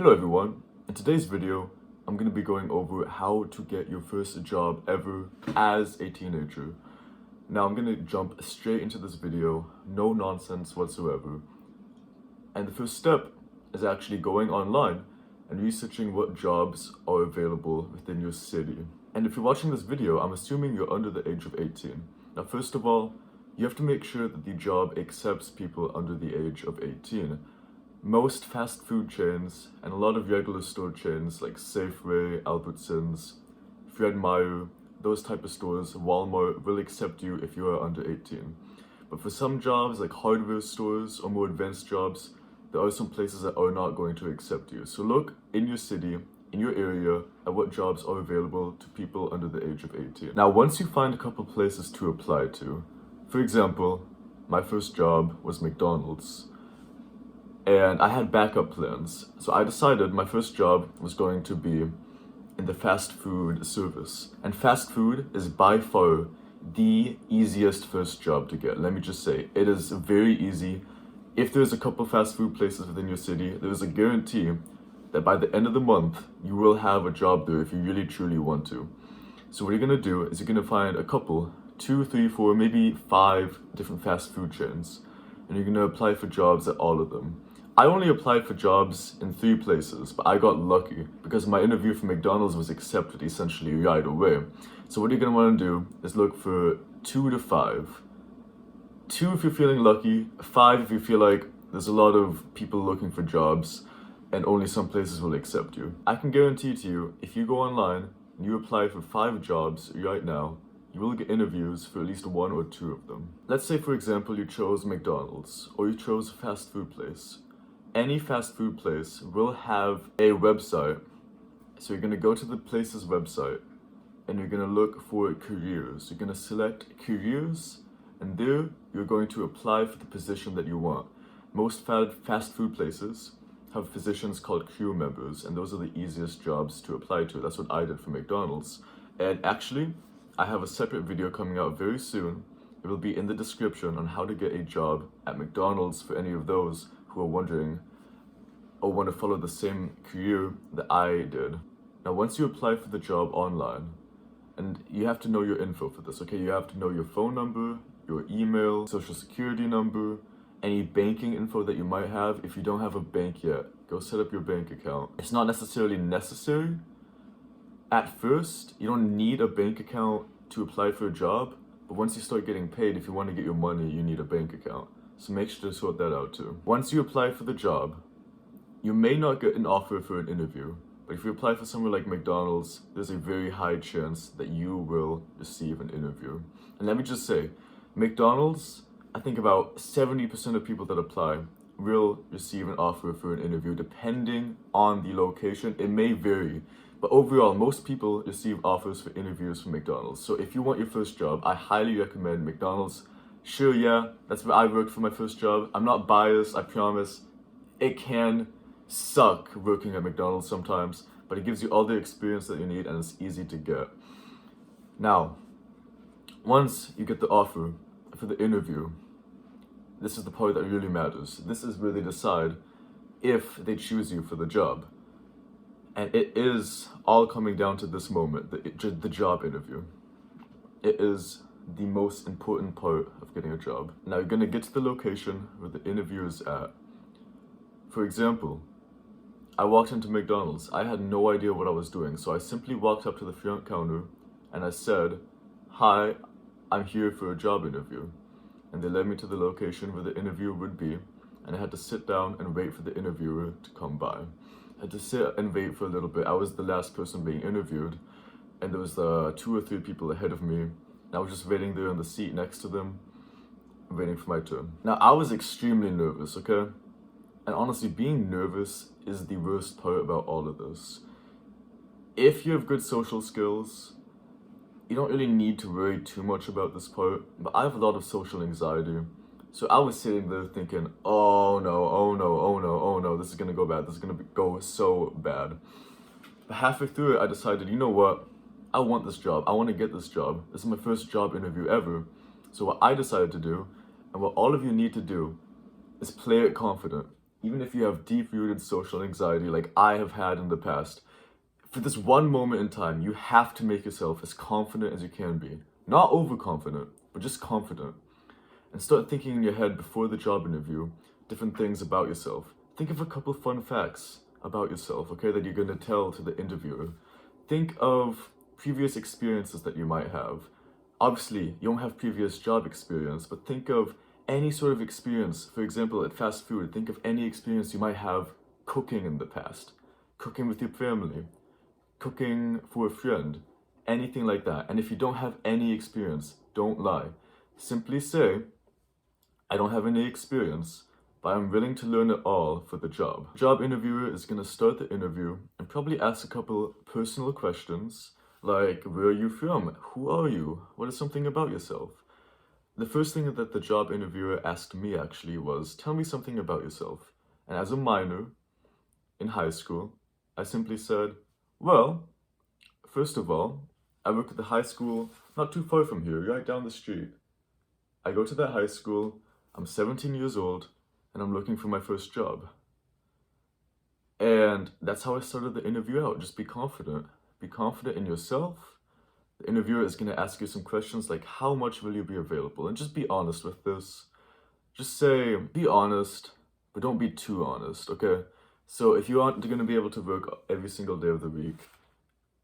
Hello everyone, in today's video I'm going to be going over how to get your first job ever as a teenager. Now I'm going to jump straight into this video, no nonsense whatsoever. And the first step is actually going online and researching what jobs are available within your city. And if you're watching this video, I'm assuming you're under the age of 18. Now first of all, you have to make sure that the job accepts people under the age of 18. Most fast food chains and a lot of regular store chains like Safeway, Albertsons, Fred Meyer, those type of stores, Walmart will accept you if you are under 18. But for some jobs like hardware stores or more advanced jobs, there are some places that are not going to accept you. So look in your city, in your area, at what jobs are available to people under the age of 18. Now once you find a couple places to apply to, for example, my first job was McDonald's. And I had backup plans. So I decided my first job was going to be in the fast food service. And fast food is by far the easiest first job to get. Let me just say, it is very easy. If there's a couple fast food places within your city, there's a guarantee that by the end of the month, you will have a job there if you really truly want to. So what you're gonna do is you're gonna find a couple, 2, 3, 4, maybe 5 different fast food chains. And you're gonna apply for jobs at all of them. I only applied for jobs in 3 places, but I got lucky because my interview for McDonald's was accepted essentially right away. So what you're gonna wanna do is look for 2 to 5. 2 if you're feeling lucky, 5 if you feel like there's a lot of people looking for jobs and only some places will accept you. I can guarantee to you, if you go online and you apply for 5 jobs right now, you will get interviews for at least 1 or 2 of them. Let's say for example you chose McDonald's or you chose a fast food place. Any fast food place will have a website. So you're gonna go to the place's website and you're gonna look for careers. You're gonna select careers and there you're going to apply for the position that you want. Most fast food places have positions called crew members and those are the easiest jobs to apply to. That's what I did for McDonald's. And actually, I have a separate video coming out very soon. It will be in the description on how to get a job at McDonald's for any of those who are wondering or want to follow the same career that I did. Now once you apply for the job online, and you have to know your info for this, okay? You have to know your phone number, your email, social security number, any banking info that you might have. If you don't have a bank yet, go set up your bank account. It's not necessarily necessary. At first, you don't need a bank account to apply for a job, but once you start getting paid, if you want to get your money, you need a bank account. So make sure to sort that out too. Once you apply for the job, you may not get an offer for an interview, but if you apply for somewhere like McDonald's, there's a very high chance that you will receive an interview. And let me just say, McDonald's, I think about 70% of people that apply will receive an offer for an interview depending on the location. It may vary, but overall, most people receive offers for interviews from McDonald's. So if you want your first job, I highly recommend McDonald's. Sure, yeah, that's where I worked for my first job. I'm not biased, I promise. It can suck working at McDonald's sometimes, but it gives you all the experience that you need and it's easy to get. Now, once you get the offer for the interview, this is the part that really matters. This is where they decide if they choose you for the job. And it is all coming down to this moment, the job interview. It is the most important part of getting a job. Now you're gonna get to the location where the interview is at. For example, I walked into McDonald's. I had no idea what I was doing, so I simply walked up to the front counter and I said, "Hi, I'm here for a job interview." And they led me to the location where the interview would be, and I had to sit down and wait for the interviewer to come by. I had to sit and wait for a little bit. I was the last person being interviewed, and there was 2 or 3 people ahead of me. And I was just waiting there on the seat next to them, waiting for my turn. Now, I was extremely nervous, okay? And honestly, being nervous is the worst part about all of this. If you have good social skills, you don't really need to worry too much about this part, but I have a lot of social anxiety. So I was sitting there thinking, oh no, oh no, oh no, oh no, this is gonna go bad, this is gonna go so bad. But halfway through it, I decided, you know what? I want this job, I wanna get this job. This is my first job interview ever. So what I decided to do, and what all of you need to do, is play it confident. even if you have deep-rooted social anxiety like I have had in the past, for this one moment in time, you have to make yourself as confident as you can be. Not overconfident, but just confident. And start thinking in your head before the job interview different things about yourself. Think of a couple fun facts about yourself, okay, that you're going to tell to the interviewer. Think of previous experiences that you might have. Obviously, you don't have previous job experience, but think of any sort of experience. For example, at fast food, think of any experience you might have cooking in the past, cooking with your family, cooking for a friend, anything like that. And if you don't have any experience, don't lie. Simply say, I don't have any experience, but I'm willing to learn it all for the job. Job interviewer is going to start the interview and probably ask a couple personal questions like, where are you from? Who are you? What is something about yourself? The first thing that the job interviewer asked me actually was, tell me something about yourself. And as a minor in high school, I simply said, well, first of all, I work at the high school not too far from here, right down the street. I go to that high school, I'm 17 years old, and I'm looking for my first job. And that's how I started the interview out. Just be confident. Be confident in yourself. The interviewer is going to ask you some questions like, how much will you be available? And just be honest with this. Just say, be honest, but don't be too honest, okay? So if you aren't going to be able to work every single day of the week,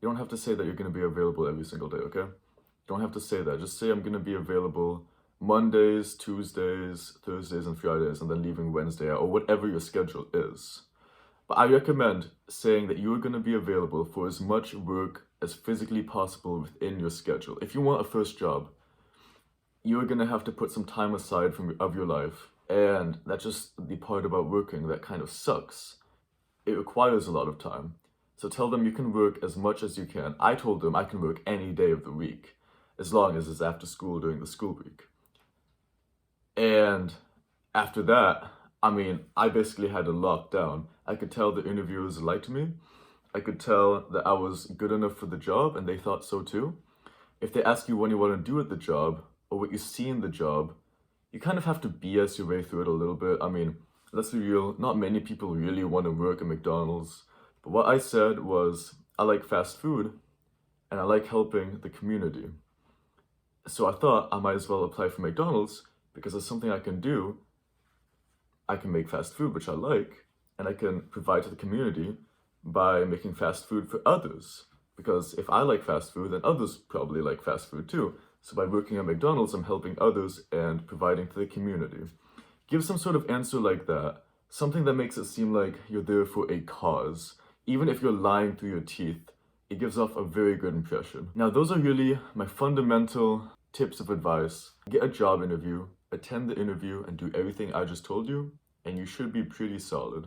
you don't have to say that you're going to be available every single day, okay? You don't have to say that. Just say I'm going to be available Mondays, Tuesdays, Thursdays, and Fridays, and then leaving Wednesday out, or whatever your schedule is. But I recommend saying that you're going to be available for as much work as physically possible within your schedule. If you want a first job, you're going to have to put some time aside of your life. And that's just the part about working that kind of sucks. It requires a lot of time. So tell them you can work as much as you can. I told them I can work any day of the week, as long as it's after school during the school week. And after that, I basically had it locked down. I could tell the interviewers liked me. I could tell that I was good enough for the job, and they thought so too. If they ask you what you want to do at the job, or what you see in the job, you kind of have to BS your way through it a little bit. Let's be real, not many people really want to work at McDonald's. But what I said was, I like fast food, and I like helping the community. So I thought I might as well apply for McDonald's, because it's something I can do. I can make fast food, which I like, and I can provide to the community by making fast food for others. Because if I like fast food, then others probably like fast food too. So by working at McDonald's, I'm helping others and providing to the community. Give some sort of answer like that, something that makes it seem like you're there for a cause. Even if you're lying through your teeth, it gives off a very good impression. Now, those are really my fundamental tips of advice. Get a job interview, attend the interview, and do everything I just told you, and you should be pretty solid.